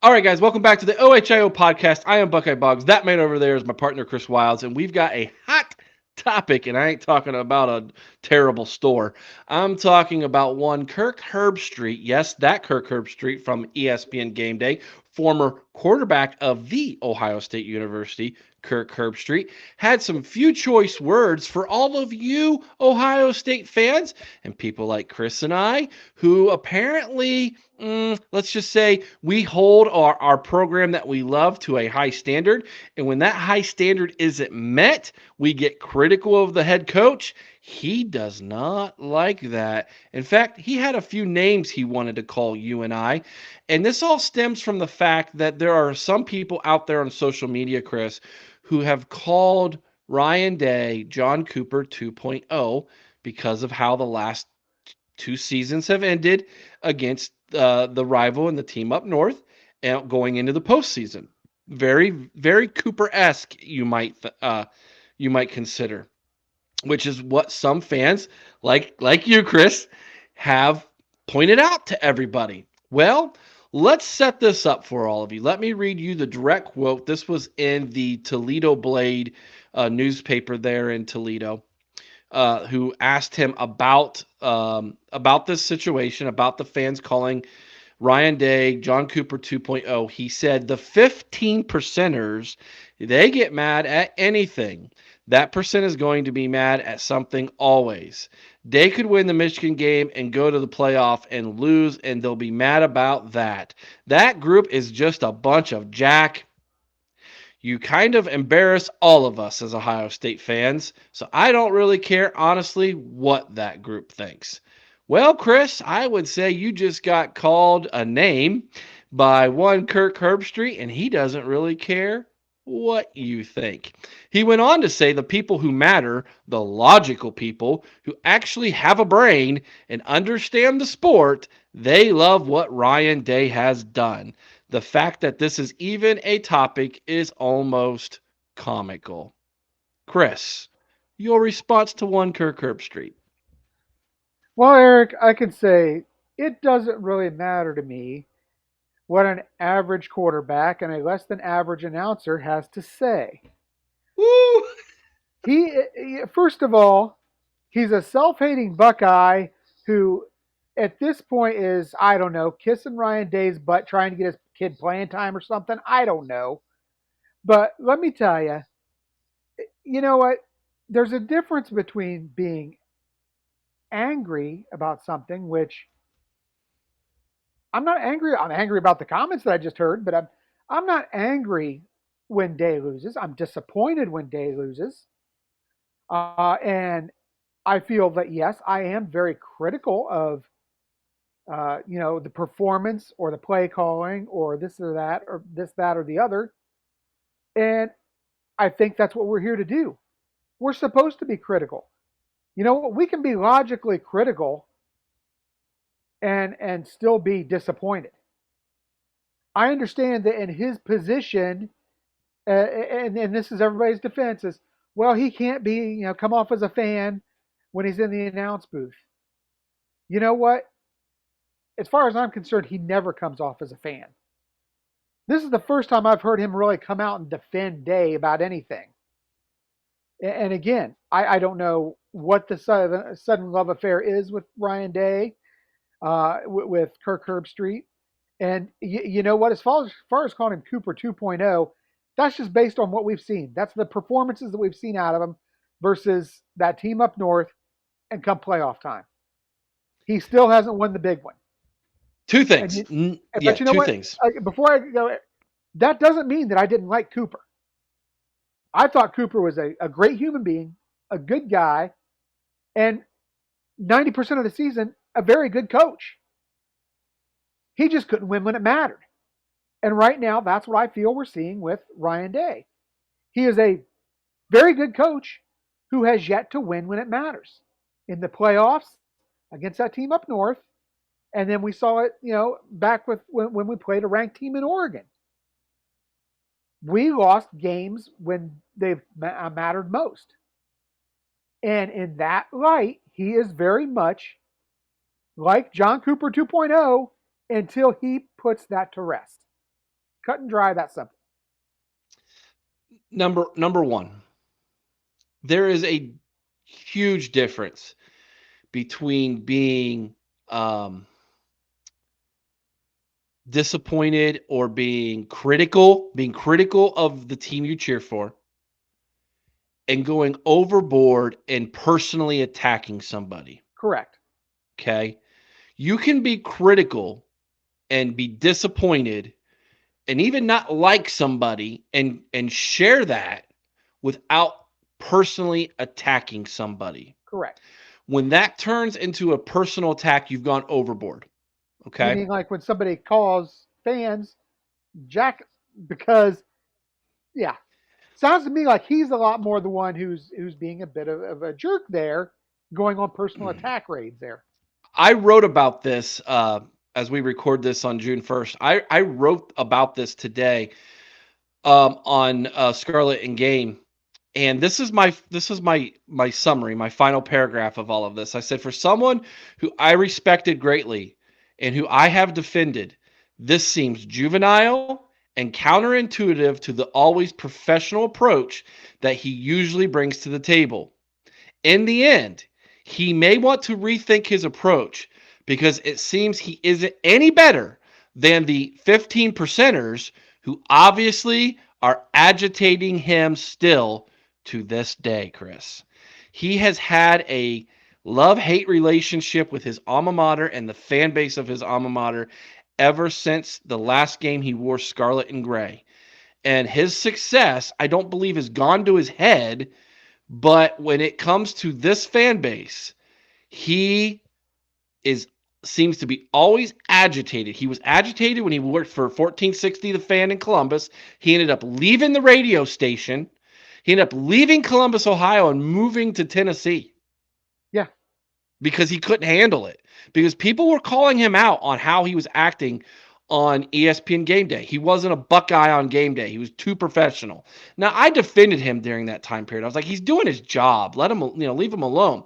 All right, guys, welcome back to the OHIO podcast. I am Buckeye Boggs. That man over there is my partner, Chris Wilds, and we've got a hot topic, and I ain't talking about a terrible store. I'm talking about one Kirk Herbstreit. Yes, that Kirk Herbstreit from ESPN Game Day, former quarterback of the Ohio State University. Kirk Herbstreit had some few choice words for all of you Ohio State fans and people like Chris and I, who apparently let's just say we hold our program that we love to a high standard. And when that high standard isn't met, we get critical of the head coach. He does not like that. In fact, he had a few names he wanted to call you and I. And this all stems from the fact that there are some people out there on social media, Chris, who have called Ryan Day John Cooper 2.0 because of how the last two seasons have ended against the rival and the team up north and going into the postseason. Very, very Cooper-esque, you might consider, which is what some fans like you, Chris, have pointed out to everybody. Well, let's set this up for all of you. Let me read you the direct quote. This was in the Toledo Blade newspaper there in Toledo, who asked him about this situation, about the fans calling Ryan Day John Cooper 2.0. He said the 15 percenters, they get mad at anything. That percent is going to be mad at something always. Day could win the Michigan game and go to the playoff and lose, and they'll be mad about that. That group is just a bunch of jack. You kind of embarrass all of us as Ohio State fans, so I don't really care, honestly, what that group thinks. Well, Chris, I would say you just got called a name by one Kirk Herbstreit, and he doesn't really care what you think. He went on to say the people who matter, the logical people who actually have a brain and understand the sport, they love what Ryan Day has done. The fact that this is even a topic is almost comical. Chris, your response to one Kirk Herbstreit. Well, Eric, I can say it doesn't really matter to me what an average quarterback and a less than average announcer has to say. Woo! First of all, he's a self hating Buckeye who, at this point, is, I don't know, kissing Ryan Day's butt trying to get his kid playing time or something. I don't know. But let me tell you, you know what? There's a difference between being angry about something, which I'm not angry. I'm angry about the comments that I just heard, but I'm not angry when Day loses. I'm disappointed when Day loses, and I feel that yes, I am very critical of the performance or the play calling or this or that or this that or the other, and I think that's what we're here to do. We're supposed to be critical. You know what? We can be logically critical and still be disappointed. I understand that in his position, and this is everybody's defense is, well, he can't be, come off as a fan when he's in the announce booth. You know what? As far as I'm concerned, he never comes off as a fan. This is the first time I've heard him really come out and defend Day about anything. And again, I don't know what the sudden love affair is with Ryan Day, with Kirk Herbstreit. And you know what? As far as calling him Cooper 2.0, that's just based on what we've seen. That's the performances that we've seen out of him versus that team up north and come playoff time. He still hasn't won the big one. Two And things. you, Yeah, but you know two what? things. Before I go, that doesn't mean that I didn't like Cooper. I thought Cooper was a great human being, a good guy, and 90% of the season, a very good coach. He just couldn't win when it mattered. And right now, that's what I feel we're seeing with Ryan Day. He is a very good coach who has yet to win when it matters. In the playoffs against that team up north, and then we saw it, back with when we played a ranked team in Oregon. We lost games when they've mattered most. And in that light, he is very much like John Cooper 2.0 until he puts that to rest. Cut and dry, that simple. Number one, there is a huge difference between being disappointed or being critical of the team you cheer for, and going overboard and personally attacking somebody. Correct. Okay. You can be critical and be disappointed and even not like somebody and share that without personally attacking somebody. Correct. When that turns into a personal attack, you've gone overboard. Okay. Meaning, like when somebody calls fans Jack, because yeah, sounds to me like he's a lot more the one who's being a bit of a jerk there, going on personal attack raids there. I wrote about this as we record this on June 1st. I wrote about this today on Scarlet and Game. And this is my summary, my final paragraph of all of this. I said, for someone who I respected greatly and who I have defended, this seems juvenile and counterintuitive to the always professional approach that he usually brings to the table. In the end, he may want to rethink his approach because it seems he isn't any better than the 15 percenters who obviously are agitating him still to this day, Chris. He has had a love-hate relationship with his alma mater and the fan base of his alma mater ever since the last game he wore scarlet and gray. And his success, I don't believe, has gone to his head, but when it comes to this fan base, he is seems to be always agitated. He was agitated when he worked for 1460 The Fan in Columbus. He ended up leaving the radio station. He ended up leaving Columbus, Ohio, and moving to Tennessee. Yeah. Because he couldn't handle it. Because people were calling him out on how he was acting on ESPN Game Day. He wasn't a Buckeye on game day. He was too professional. Now, I defended him during that time period. I was like, he's doing his job. Let him, leave him alone.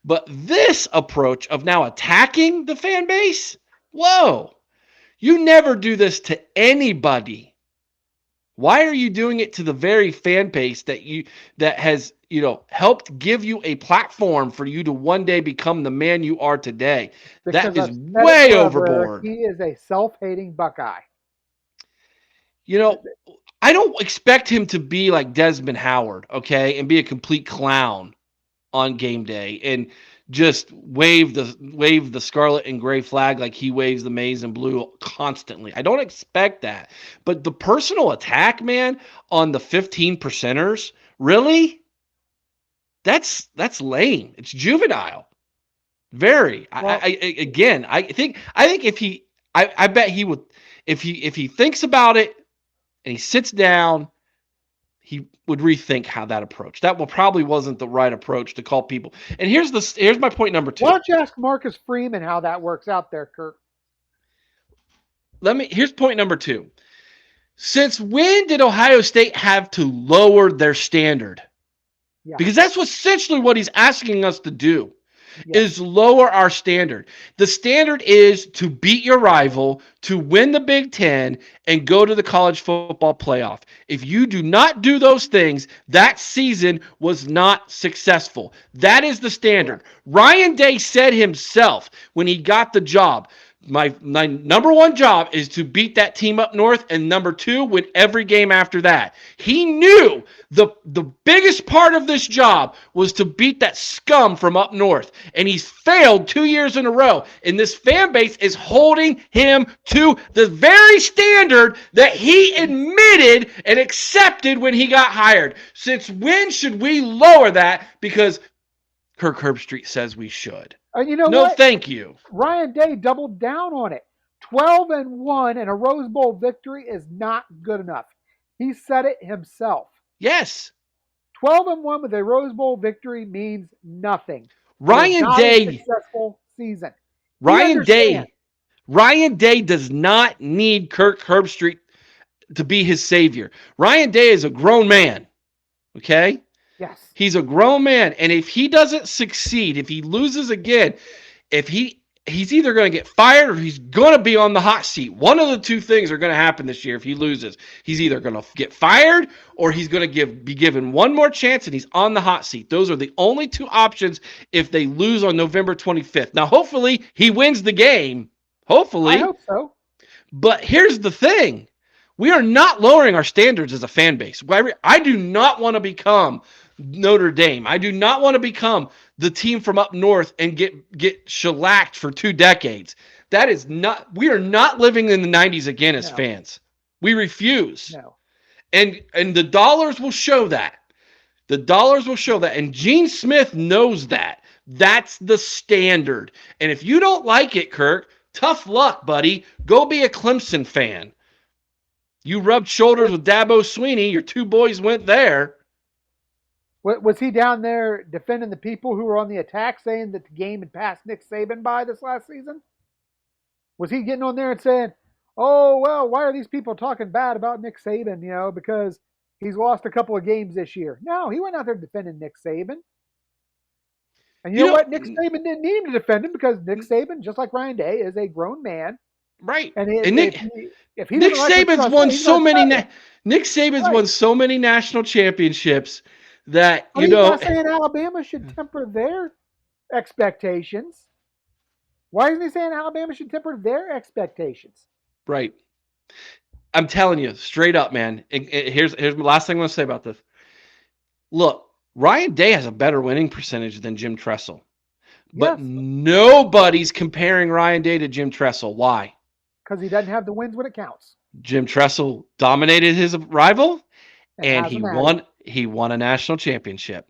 But this approach of now attacking the fan base, whoa, you never do this to anybody. Why are you doing it to the very fan base that has, helped give you a platform for you to one day become the man you are today? Because That is I've said way it forever, overboard. he is a self-hating Buckeye. You know, I don't expect him to be like Desmond Howard, okay, and be a complete clown on game day and just wave the scarlet and gray flag like he waves the maize and blue constantly. I don't expect that. But the personal attack, man, on the 15 percenters, really? That's lame. It's juvenile. Very. Well, I think if he I bet he would if he thinks about it and he sits down, he would rethink how that approach. That probably wasn't the right approach to call people. And here's my point number why 2. don't you ask Marcus Freeman how that works out there, Kirk? Here's point number 2. Since when did Ohio State have to lower their standard? Yeah. Because that's essentially what he's asking us to do. Yeah. Is lower our standard. The standard is to beat your rival, to win the Big Ten, and go to the college football playoff. If you do not do those things, that season was not successful. That is the standard. Ryan Day said himself when he got the job, my number one job is to beat that team up north, and number 2, win every game after that. He knew the biggest part of this job was to beat that scum from up north, and he's failed 2 years in a row. And this fan base is holding him to the very standard that he admitted and accepted when he got hired. Since when should we lower that? Because Kirk Herbstreit says we should. And you know no, what? Thank you. Ryan Day doubled down on it. 12-1 and a Rose Bowl victory is not good enough. He said it himself. Yes. 12-1 with a Rose Bowl victory means nothing. Ryan Day, successful season. Ryan Day does not need Kirk Herbstreit to be his savior. Ryan Day is a grown man. Okay? Yes. He's a grown man, and if he doesn't succeed, if he loses again, if he he's either going to get fired or he's going to be on the hot seat. One of the two things are going to happen this year if he loses. He's either going to get fired or he's going to be given one more chance and he's on the hot seat. Those are the only two options if they lose on November 25th. Now, hopefully, he wins the game. I Hopefully. hope so. But here's the thing. We are not lowering our standards as a fan base. I do not want to become Notre Dame. I do not want to become the team from up north and get shellacked for 2 decades. That is not. We are not living in the 90s again as fans. We refuse. No. And the dollars will show that. The dollars will show that. And Gene Smith knows that. That's the standard. And if you don't like it, Kirk, tough luck, buddy. Go be a Clemson fan. You rubbed shoulders with Dabo Swinney. Your two boys went there. Was he down there defending the people who were on the attack, saying that the game had passed Nick Saban by this last season? Was he getting on there and saying, "Oh well, why are these people talking bad about Nick Saban? You know, because he's lost a couple of games this year." No, he went out there defending Nick Saban. And you know what? Nick Saban didn't need him to defend him because Nick Saban, just like Ryan Day, is a grown man. Right. And Nick Saban's won so many. Nick Saban's won so many national championships that he's not saying Alabama should temper their expectations. Why isn't he saying Alabama should temper their expectations? Right. I'm telling you, straight up, man. Here's my last thing I want to say about this. Look, Ryan Day has a better winning percentage than Jim Tressel. But nobody's comparing Ryan Day to Jim Tressel. Why? Because he doesn't have the wins when it counts. Jim Tressel dominated his rival, and he won a national championship.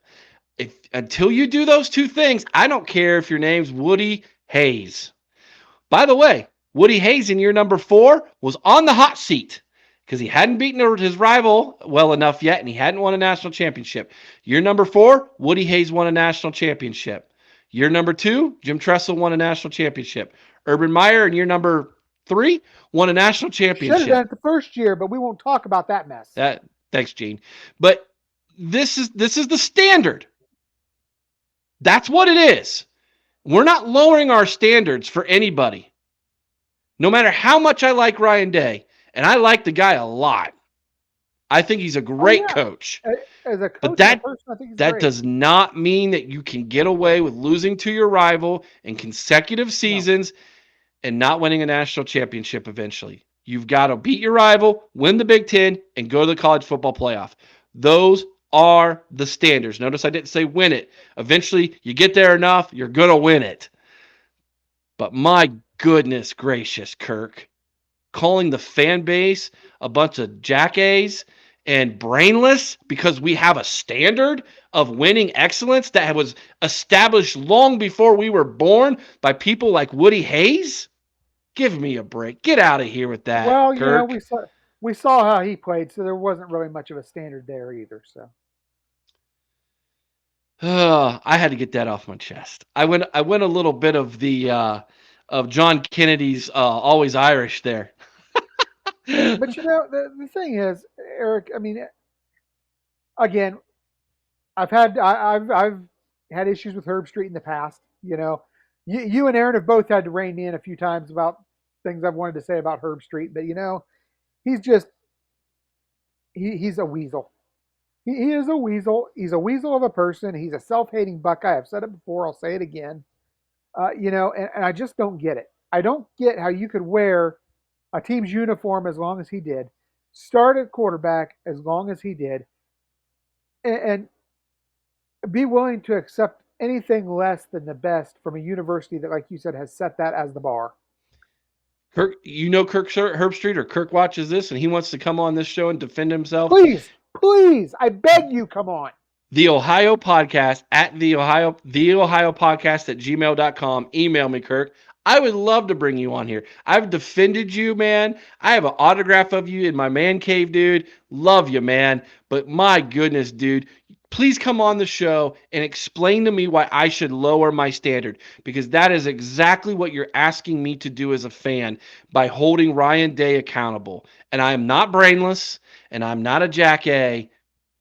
Until you do those two things, I don't care if your name's Woody Hayes. By the way, Woody Hayes in year number 4 was on the hot seat because he hadn't beaten his rival well enough yet, and he hadn't won a national championship. Year number 4, Woody Hayes won a national championship. Year number 2, Jim Tressel won a national championship. Urban Meyer in year number 3 won a national championship. Should have done it the first year, but we won't talk about that mess. Thanks, Gene. But this is the standard. That's what it is. We're not lowering our standards for anybody. No matter how much I like Ryan Day, and I like the guy a lot. I think he's a great coach. As a coach, but that does not mean that you can get away with losing to your rival in consecutive seasons and not winning a national championship eventually. You've got to beat your rival, win the Big Ten, and go to the college football playoff. Those are the standards. Notice I didn't say win it. Eventually, you get there enough, you're going to win it. But my goodness gracious, Kirk, calling the fan base a bunch of jackass and brainless because we have a standard of winning excellence that was established long before we were born by people like Woody Hayes? Give me a break. Get out of here with that, well, Kirk. We saw how he played, so there wasn't really much of a standard there either. So I had to get that off my chest. I went a little bit of the of John Kennedy's Always Irish there. But you know, the thing is, Eric, I mean, again, I've had issues with Herbstreit in the past. You know, you and Aaron have both had to rein me in a few times about things I've wanted to say about Herbstreit, but you know, he's just he's a weasel. He is a weasel. He's a weasel of a person. He's a self-hating Buckeye. I've said it before. I'll say it again. You know, and I just don't get it. I don't get how you could wear a team's uniform as long as he did, start at quarterback as long as he did, and be willing to accept anything less than the best from a university that, like you said, has set that as the bar. Kirk, you know Kirk Herbstreit, or Kirk watches this and he wants to come on this show and defend himself. Please, I beg you, come on. The Ohio Podcast at the Ohio Podcast at gmail.com. Email me, Kirk. I would love to bring you on here. I've defended you, man. I have an autograph of you in my man cave, dude. Love you, man. But my goodness, dude, please come on the show and explain to me why I should lower my standard, because that is exactly what you're asking me to do as a fan by holding Ryan Day accountable. And I am not brainless, and I'm not a jack A.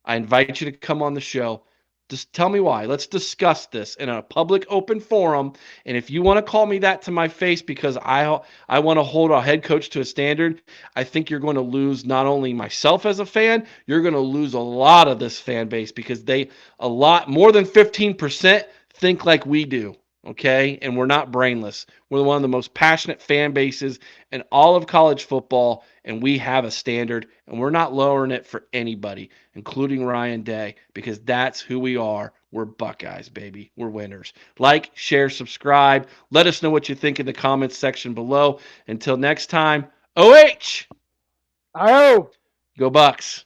I invite you to come on the show. Just tell me why. Let's discuss this in a public open forum. And if you want to call me that to my face because I want to hold a head coach to a standard, I think you're going to lose not only myself as a fan, you're going to lose a lot of this fan base because a lot more than 15% think like we do. Okay. And we're not brainless. We're one of the most passionate fan bases in all of college football. And we have a standard and we're not lowering it for anybody, including Ryan Day, because that's who we are. We're Buckeyes, baby. We're winners. Like, share, subscribe. Let us know what you think in the comments section below. Until next time, OH! Oh. Go Bucks.